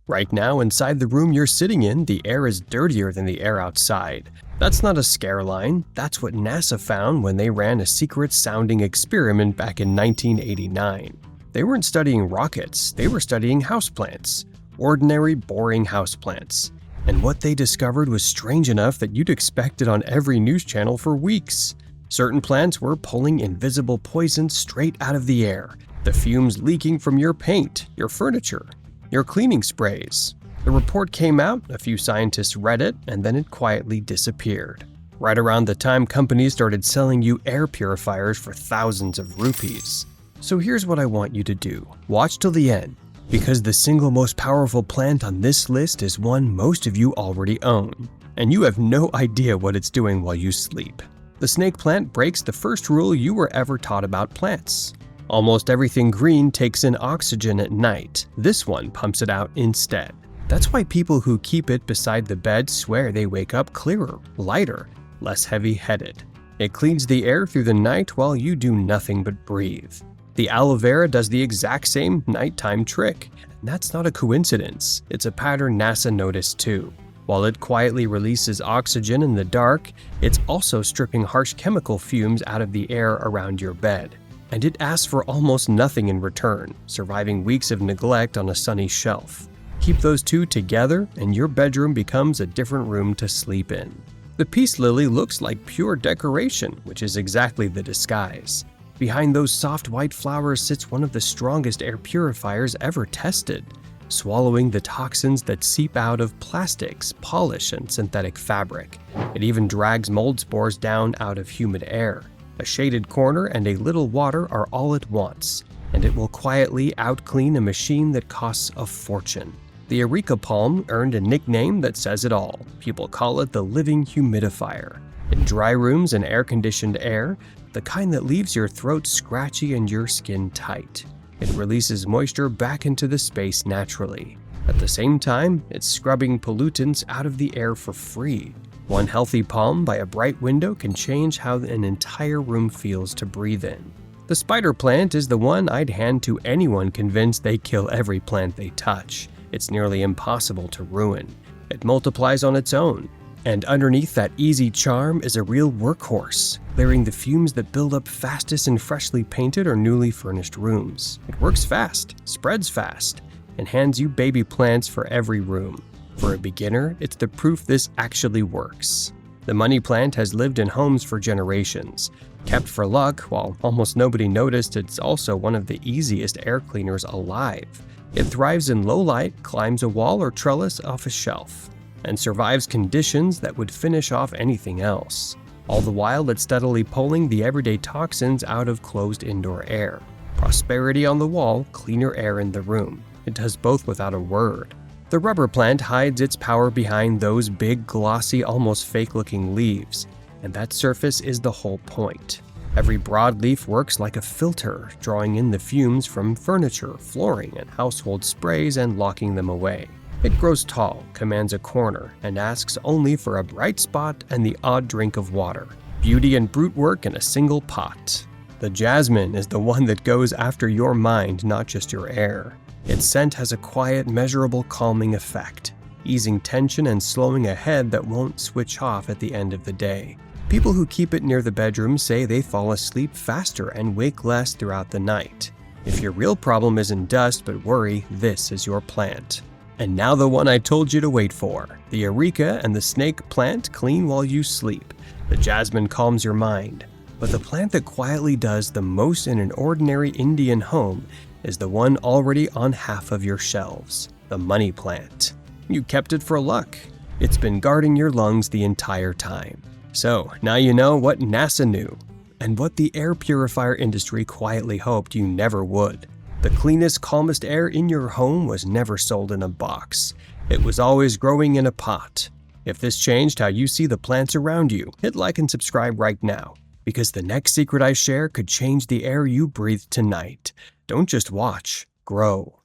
Right now, inside the room you're sitting in, the air is dirtier than the air outside. That's not a scare line, that's what NASA found when they ran a secret-sounding experiment back in 1989. They weren't studying rockets, they were studying houseplants. Ordinary, boring houseplants. And what they discovered was strange enough that you'd expect it on every news channel for weeks. Certain plants were pulling invisible poison straight out of the air, the fumes leaking from your paint, your furniture, your cleaning sprays. The report came out, a few scientists read it, and then it quietly disappeared. Right around the time companies started selling you air purifiers for thousands of rupees. So here's what I want you to do. Watch till the end, because the single most powerful plant on this list is one most of you already own, and you have no idea what it's doing while you sleep. The snake plant breaks the first rule you were ever taught about plants. Almost everything green takes in oxygen at night. This one pumps it out instead. That's why people who keep it beside the bed swear they wake up clearer, lighter, less heavy-headed. It cleans the air through the night while you do nothing but breathe. The aloe vera does the exact same nighttime trick. And that's not a coincidence. It's a pattern NASA noticed too. While it quietly releases oxygen in the dark, it's also stripping harsh chemical fumes out of the air around your bed. And it asks for almost nothing in return, surviving weeks of neglect on a sunny shelf. Keep those two together and your bedroom becomes a different room to sleep in. The peace lily looks like pure decoration, which is exactly the disguise. Behind those soft white flowers sits one of the strongest air purifiers ever tested, swallowing the toxins that seep out of plastics, polish, and synthetic fabric. It even drags mold spores down out of humid air. A shaded corner and a little water are all it wants, and it will quietly out-clean a machine that costs a fortune. The Areca Palm earned a nickname that says it all. People call it the living humidifier. In dry rooms and air-conditioned air, the kind that leaves your throat scratchy and your skin tight. It releases moisture back into the space naturally. At the same time, it's scrubbing pollutants out of the air for free. One healthy palm by a bright window can change how an entire room feels to breathe in. The spider plant is the one I'd hand to anyone convinced they kill every plant they touch. It's nearly impossible to ruin. It multiplies on its own. And underneath that easy charm is a real workhorse, clearing the fumes that build up fastest in freshly painted or newly furnished rooms. It works fast, spreads fast, and hands you baby plants for every room. For a beginner, it's the proof this actually works. The money plant has lived in homes for generations. Kept for luck, while almost nobody noticed, it's also one of the easiest air cleaners alive. It thrives in low light, climbs a wall or trellis off a shelf, and survives conditions that would finish off anything else. All the while, it's steadily pulling the everyday toxins out of closed indoor air. Prosperity on the wall, cleaner air in the room. It does both without a word. The rubber plant hides its power behind those big, glossy, almost fake-looking leaves, and that surface is the whole point. Every broadleaf works like a filter, drawing in the fumes from furniture, flooring, and household sprays and locking them away. It grows tall, commands a corner, and asks only for a bright spot and the odd drink of water. Beauty and brute work in a single pot. The jasmine is the one that goes after your mind, not just your air. Its scent has a quiet, measurable calming effect, easing tension and slowing a head that won't switch off at the end of the day. People who keep it near the bedroom say they fall asleep faster and wake less throughout the night. If your real problem isn't dust but worry, this is your plant. And now the one I told you to wait for. The Areca and the snake plant clean while you sleep. The jasmine calms your mind. But the plant that quietly does the most in an ordinary Indian home is the one already on half of your shelves, the money plant. You kept it for luck. It's been guarding your lungs the entire time. So now you know what NASA knew, and what the air purifier industry quietly hoped you never would. The cleanest, calmest air in your home was never sold in a box. It was always growing in a pot. If this changed how you see the plants around you, hit like and subscribe right now, because the next secret I share could change the air you breathe tonight. Don't just watch, grow.